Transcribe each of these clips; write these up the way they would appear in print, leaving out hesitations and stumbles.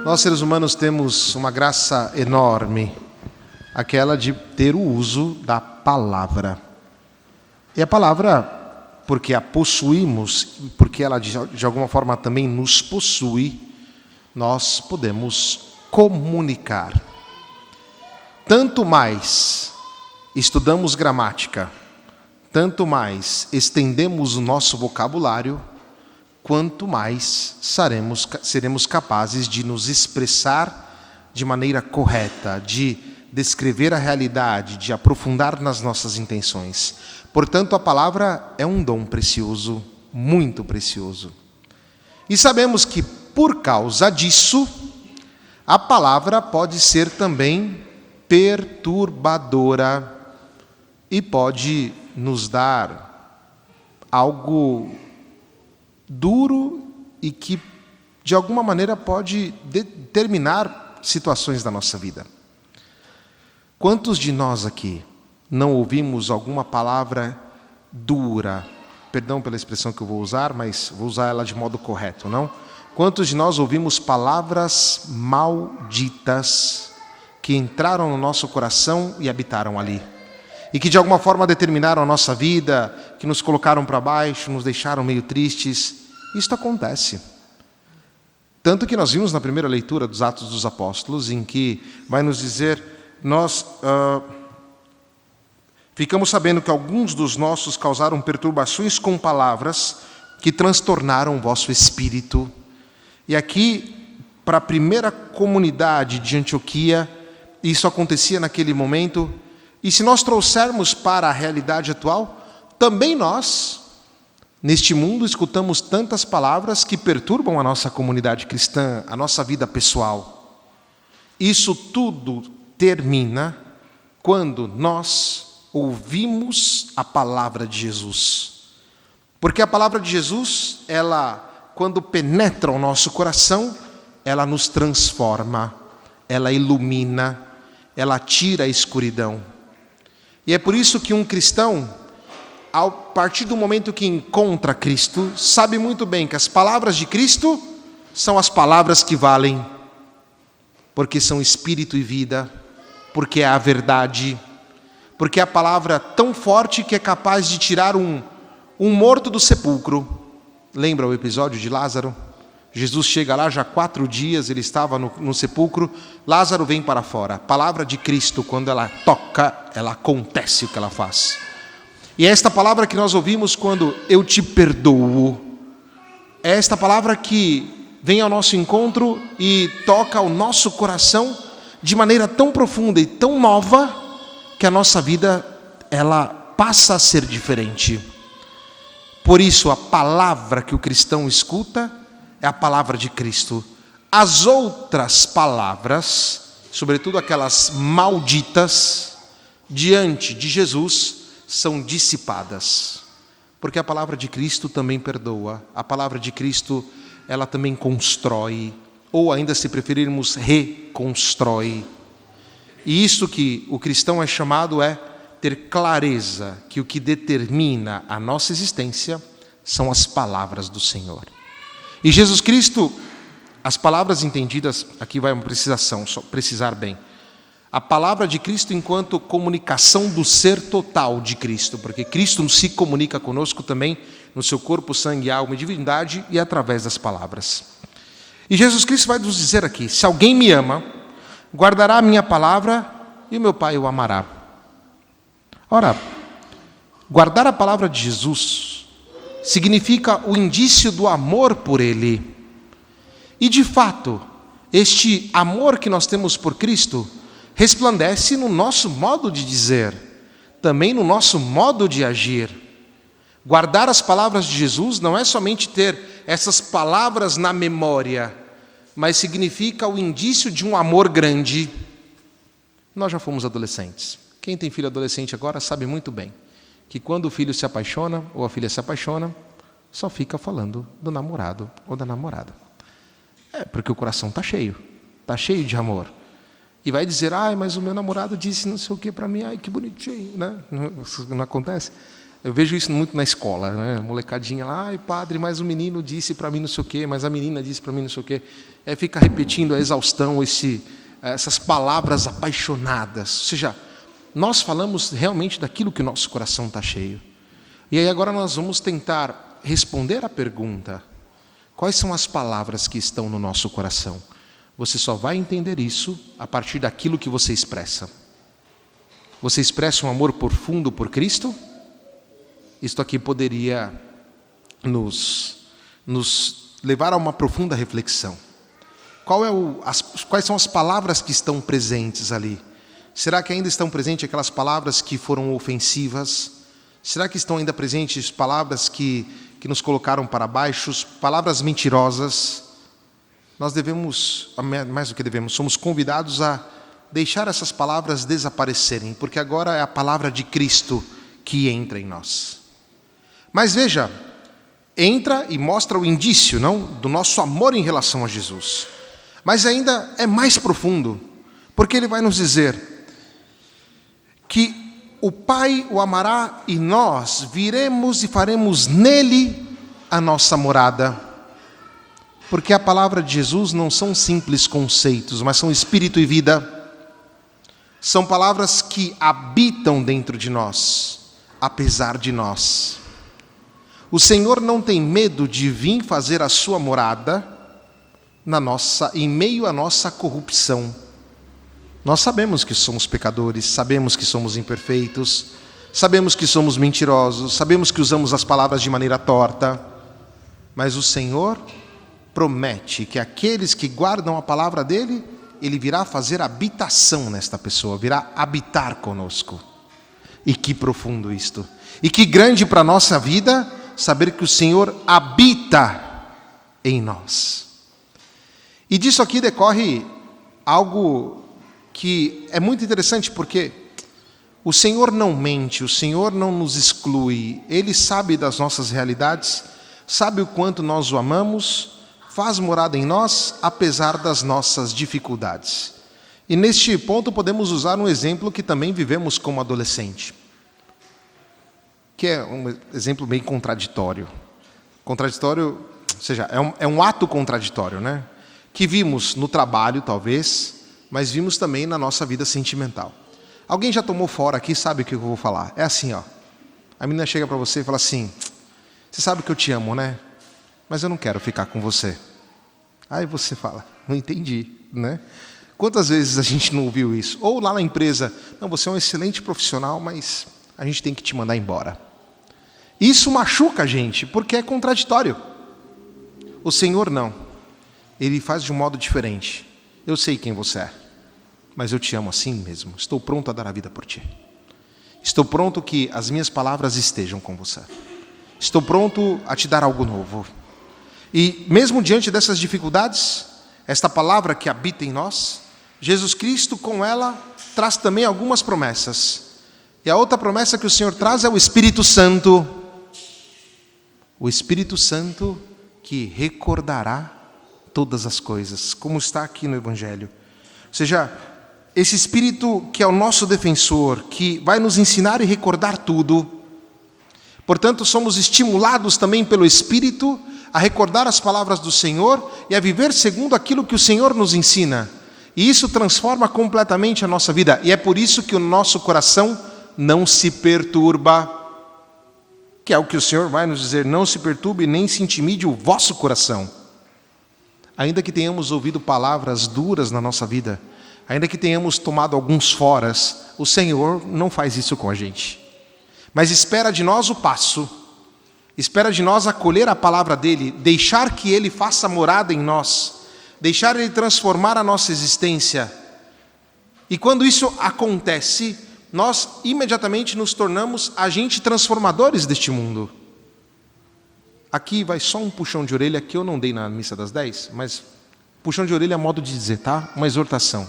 Nós, seres humanos, temos uma graça enorme, aquela de ter o uso da palavra. E a palavra, porque a possuímos, porque ela de alguma forma também nos possui, nós podemos comunicar. Tanto mais estudamos gramática, tanto mais estendemos o nosso vocabulário, quanto mais seremos capazes de nos expressar de maneira correta, de descrever a realidade, de aprofundar nas nossas intenções. Portanto, a palavra é um dom precioso, muito precioso. E sabemos que, por causa disso, a palavra pode ser também perturbadora e pode nos dar algo duro e que, de alguma maneira, pode determinar situações da nossa vida. Quantos de nós aqui não ouvimos alguma palavra dura? Perdão pela expressão que eu vou usar, mas vou usar ela de modo correto, não? Quantos de nós ouvimos palavras malditas que entraram no nosso coração e habitaram ali? E que de alguma forma determinaram a nossa vida, que nos colocaram para baixo, nos deixaram meio tristes. Isto acontece. Tanto que nós vimos na primeira leitura dos Atos dos Apóstolos, em que vai nos dizer, nós ficamos sabendo que alguns dos nossos causaram perturbações com palavras que transtornaram o vosso espírito. E aqui, para a primeira comunidade de Antioquia, isso acontecia naquele momento. E se nós trouxermos para a realidade atual, também nós, neste mundo, escutamos tantas palavras que perturbam a nossa comunidade cristã, a nossa vida pessoal. Isso tudo termina quando nós ouvimos a palavra de Jesus. Porque a palavra de Jesus, ela, quando penetra o nosso coração, ela nos transforma, ela ilumina, ela tira a escuridão. E é por isso que um cristão, a partir do momento que encontra Cristo, sabe muito bem que as palavras de Cristo são as palavras que valem, porque são espírito e vida, porque é a verdade, porque é a palavra tão forte que é capaz de tirar um morto do sepulcro. Lembra o episódio de Lázaro? Jesus chega lá, já 4 dias, ele estava no sepulcro, Lázaro vem para fora. A palavra de Cristo, quando ela toca, ela acontece o que ela faz. E é esta palavra que nós ouvimos quando eu te perdoo. É esta palavra que vem ao nosso encontro e toca o nosso coração de maneira tão profunda e tão nova que a nossa vida, ela passa a ser diferente. Por isso, a palavra que o cristão escuta é a palavra de Cristo. As outras palavras, sobretudo aquelas malditas, diante de Jesus, são dissipadas. Porque a palavra de Cristo também perdoa. A palavra de Cristo, ela também constrói. Ou ainda, se preferirmos, reconstrói. E isso que o cristão é chamado é ter clareza que o que determina a nossa existência são as palavras do Senhor. E Jesus Cristo, as palavras entendidas, aqui vai uma precisação, só precisar bem. A palavra de Cristo enquanto comunicação do ser total de Cristo, porque Cristo se comunica conosco também no seu corpo, sangue, alma e divindade e através das palavras. E Jesus Cristo vai nos dizer aqui, se alguém me ama, guardará a minha palavra e o meu Pai o amará. Ora, guardar a palavra de Jesus significa o indício do amor por Ele. E de fato, este amor que nós temos por Cristo resplandece no nosso modo de dizer, também no nosso modo de agir. Guardar as palavras de Jesus não é somente ter essas palavras na memória, mas significa o indício de um amor grande. Nós já fomos adolescentes. Quem tem filho adolescente agora sabe muito bem que quando o filho se apaixona, ou a filha se apaixona, só fica falando do namorado ou da namorada. É porque o coração está cheio de amor. E vai dizer, mas o meu namorado disse não sei o que para mim, ai que bonitinho, né? Não acontece? Eu vejo isso muito na escola, né? Molecadinha lá, ai padre, mas o menino disse para mim não sei o quê, mas a menina disse para mim não sei o quê. Aí fica repetindo a exaustão, essas palavras apaixonadas. Ou seja, nós falamos realmente daquilo que o nosso coração está cheio. E aí agora nós vamos tentar responder a pergunta: quais são as palavras que estão no nosso coração? Você só vai entender isso a partir daquilo que você expressa. Você expressa um amor profundo por Cristo? Isto aqui poderia nos levar a uma profunda reflexão. Quais são as palavras que estão presentes ali? Será que ainda estão presentes aquelas palavras que foram ofensivas? Será que estão ainda presentes palavras que nos colocaram para baixo, palavras mentirosas? Nós devemos, mais do que devemos, somos convidados a deixar essas palavras desaparecerem, porque agora é a palavra de Cristo que entra em nós. Mas veja, entra e mostra o indício, não, do nosso amor em relação a Jesus. Mas ainda é mais profundo, porque ele vai nos dizer que o Pai o amará e nós viremos e faremos nele a nossa morada. Porque a palavra de Jesus não são simples conceitos, mas são espírito e vida. São palavras que habitam dentro de nós, apesar de nós. O Senhor não tem medo de vir fazer a sua morada em meio à nossa corrupção. Nós sabemos que somos pecadores, sabemos que somos imperfeitos, sabemos que somos mentirosos, sabemos que usamos as palavras de maneira torta, mas o Senhor promete que aqueles que guardam a palavra dele, ele virá fazer habitação nesta pessoa, virá habitar conosco. E que profundo isto! E que grande para a nossa vida saber que o Senhor habita em nós. E disso aqui decorre algo que é muito interessante, porque o Senhor não mente, o Senhor não nos exclui, Ele sabe das nossas realidades, sabe o quanto nós o amamos, faz morada em nós, apesar das nossas dificuldades. E neste ponto podemos usar um exemplo que também vivemos como adolescente, que é um exemplo bem contraditório. Contraditório, ou seja, é um ato contraditório, né? Que vimos no trabalho, talvez, mas vimos também na nossa vida sentimental. Alguém já tomou fora aqui, sabe o que eu vou falar? É assim, ó. A menina chega para você e fala assim: você sabe que eu te amo, né? Mas eu não quero ficar com você. Aí você fala: não entendi, né? Quantas vezes a gente não ouviu isso? Ou lá na empresa: não, você é um excelente profissional, mas a gente tem que te mandar embora. Isso machuca a gente, porque é contraditório. O Senhor não. Ele faz de um modo diferente. Eu sei quem você é, mas eu te amo assim mesmo. Estou pronto a dar a vida por ti. Estou pronto que as minhas palavras estejam com você. Estou pronto a te dar algo novo. E mesmo diante dessas dificuldades, esta palavra que habita em nós, Jesus Cristo com ela traz também algumas promessas. E a outra promessa que o Senhor traz é o Espírito Santo. O Espírito Santo que recordará todas as coisas, como está aqui no Evangelho. Ou seja, esse Espírito que é o nosso defensor, que vai nos ensinar e recordar tudo. Portanto, somos estimulados também pelo Espírito a recordar as palavras do Senhor e a viver segundo aquilo que o Senhor nos ensina. E isso transforma completamente a nossa vida. E é por isso que o nosso coração não se perturba. Que é o que o Senhor vai nos dizer: não se perturbe nem se intimide o vosso coração. Ainda que tenhamos ouvido palavras duras na nossa vida, ainda que tenhamos tomado alguns foras, o Senhor não faz isso com a gente. Mas espera de nós o passo, espera de nós acolher a palavra dEle, deixar que Ele faça morada em nós, deixar Ele transformar a nossa existência. E quando isso acontece, nós imediatamente nos tornamos agentes transformadores deste mundo. Aqui vai só um puxão de orelha que eu não dei na missa das 10, mas puxão de orelha é modo de dizer, tá? Uma exortação.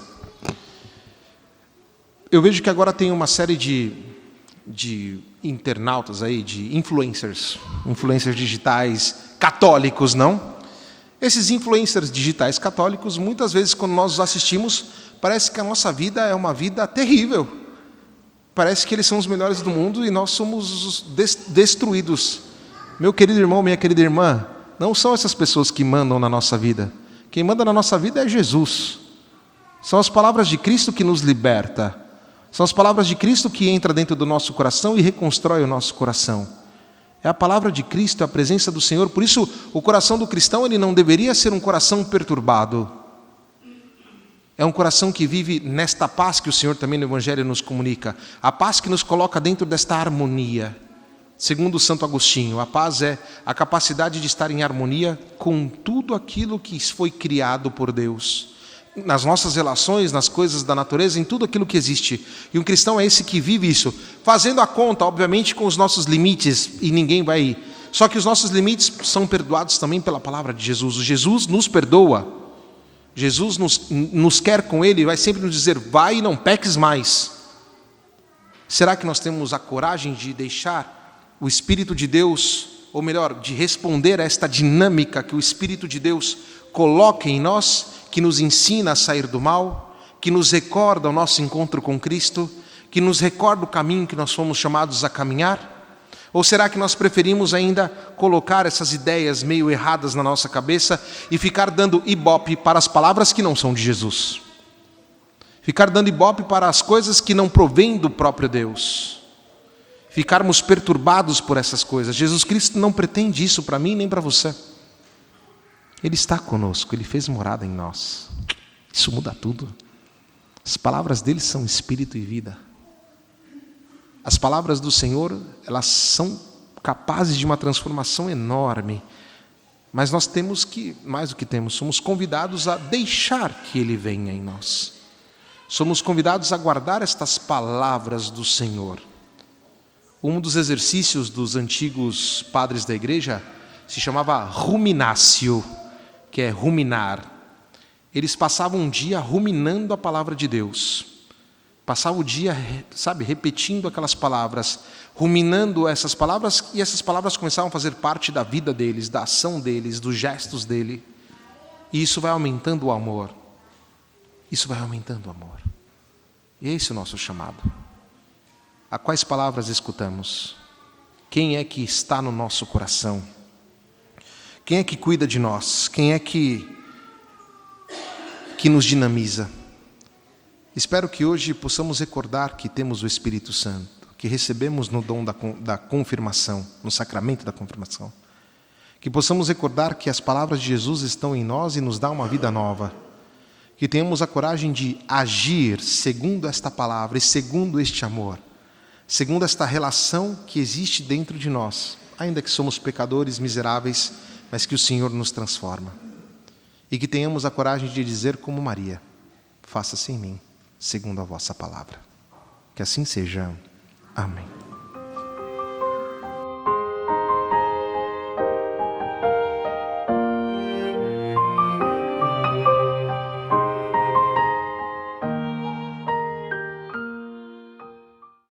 Eu vejo que agora tem uma série de internautas aí, de influencers digitais católicos, não? Esses influencers digitais católicos, muitas vezes quando nós os assistimos, parece que a nossa vida é uma vida terrível. parece que eles são os melhores do mundo e nós somos os destruídos. Meu querido irmão, minha querida irmã, não são essas pessoas que mandam na nossa vida. Quem manda na nossa vida é Jesus. São as palavras de Cristo que nos liberta. São as palavras de Cristo que entra dentro do nosso coração e reconstrói o nosso coração. É a palavra de Cristo, é a presença do Senhor. Por isso, o coração do cristão ele não deveria ser um coração perturbado. É um coração que vive nesta paz que o Senhor também no Evangelho nos comunica. A paz que nos coloca dentro desta harmonia. Segundo Santo Agostinho, a paz é a capacidade de estar em harmonia com tudo aquilo que foi criado por Deus. Nas nossas relações, nas coisas da natureza, em tudo aquilo que existe. E um cristão é esse que vive isso, fazendo a conta, obviamente, com os nossos limites, e ninguém vai... Só que os nossos limites são perdoados também pela palavra de Jesus. Jesus nos perdoa. Jesus nos quer com Ele, vai sempre nos dizer, vai e não peques mais. Será que nós temos a coragem de deixar o Espírito de Deus, ou melhor, de responder a esta dinâmica que o Espírito de Deus coloca em nós, que nos ensina a sair do mal, que nos recorda o nosso encontro com Cristo, que nos recorda o caminho que nós fomos chamados a caminhar? Ou será que nós preferimos ainda colocar essas ideias meio erradas na nossa cabeça e ficar dando ibope para as palavras que não são de Jesus? Ficar dando ibope para as coisas que não provêm do próprio Deus? Ficarmos perturbados por essas coisas. Jesus Cristo não pretende isso para mim nem para você. Ele está conosco, Ele fez morada em nós. Isso muda tudo. As palavras dele são espírito e vida. As palavras do Senhor, elas são capazes de uma transformação enorme. Mas nós temos que, mais do que temos, somos convidados a deixar que Ele venha em nós. Somos convidados a guardar estas palavras do Senhor. Um dos exercícios dos antigos padres da igreja se chamava ruminatio, que é ruminar. Eles passavam um dia ruminando a palavra de Deus. Passavam o dia, repetindo aquelas palavras, ruminando essas palavras, e essas palavras começavam a fazer parte da vida deles, da ação deles, dos gestos dele. E isso vai aumentando o amor. Isso vai aumentando o amor. E é esse o nosso chamado. A quais palavras escutamos? Quem é que está no nosso coração? Quem é que cuida de nós? Quem é que nos dinamiza? Espero que hoje possamos recordar que temos o Espírito Santo, que recebemos no dom da confirmação, no sacramento da confirmação. Que possamos recordar que as palavras de Jesus estão em nós e nos dão uma vida nova. Que tenhamos a coragem de agir segundo esta palavra e segundo este amor. Segundo esta relação que existe dentro de nós, ainda que somos pecadores miseráveis, mas que o Senhor nos transforma. E que tenhamos a coragem de dizer como Maria, faça-se em mim, segundo a vossa palavra. Que assim seja. Amém.